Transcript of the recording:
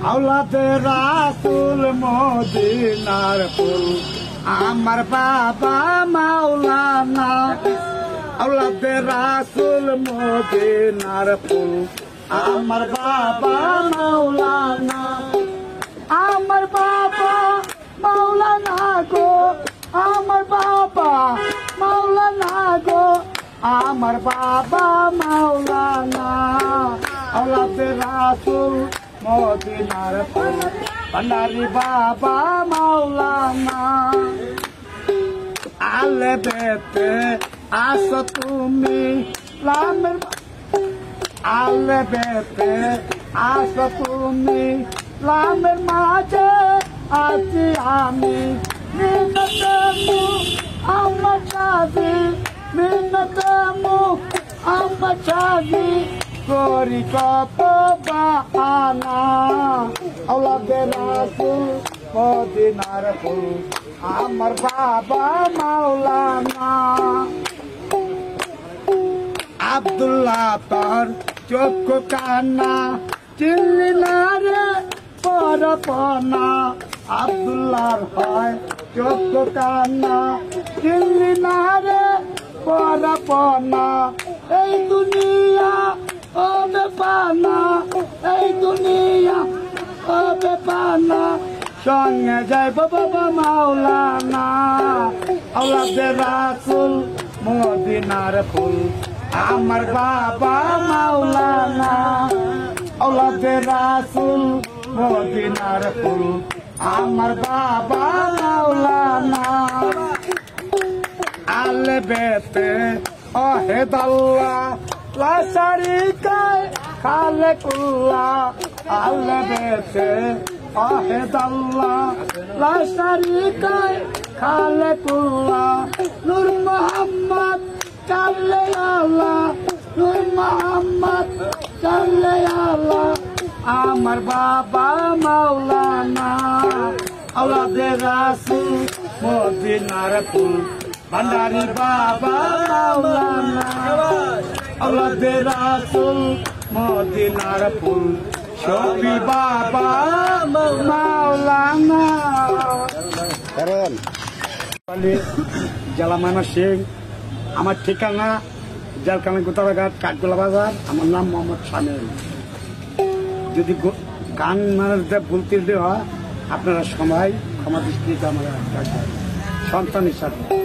আওলাদে রাসূল মদিনার ফুল আমার বাবা মাওলানা আওলাদে রাসূল মদিনার ফুল আমার বাবা মাওলানা আমার বাবা মাওলানা গো আমার বাবা মাওলানা গো আমার বাবা মাওলানা আওলাদে রাসূল মদিনার ফুল ভান্ডারি বাবা মাওলানা আলে বেতে আসো তুমি লামের আলে বেতে আসো তুমি লামের মাঝে আছি আমি মিনতমু আমার চাঁদি মিনতমু আমার চাঁদি করি কত বাহানা আওলাদে রাসূল মদিনার ফুল আমার বাবা মাওলানা আব্দুল্লাহ তোর চোখ কান্না চিনলি না রে পরপনা আব্দুল্লাহর হয় চোখ কান্না চিনলি না রে পরপনা এই দুনিয়া ওবে পানা এই দুনিয়া ওবে পানা সঙ্গে যাই বাবা মাওলানা আওলাদে রাসূল মদিনার ফুল আমার বাবা মাওলানা আওলাদে রাসূল মদিনার ফুল আমার বাবা মাওলানা আলে বেতে ওহেদাল্লাহ লা শারীকা খালেকুল্লাহ আলে বেতে ওহেদাল্লাহ লা শারীকা খালেকুল্লাহ নূর মুহাম্মদ চাল্লে আল্লাহ নূর মুহাম্মদ চাল্লে আল্লাহ আমার বাবা মাওলানা আওলাদে রাসূল মদিনার ফুল ভান্ডারি বাবা মাওলানা আওলাদে রাসূল মদিনার ফুল শফি বাবা মাওলানা জেলা ময়মনসিংহ আমার ঠিকানা জেলখানা গোতাবাঘাট কাঠগোলা বাজার আমার নাম মোহাম্মদ শামিল যদি গান মানে ভুল ত্রুটি হয় আপনারা সবাই ক্ষমা দৃষ্টিতে আমার সন্তান হিসাবে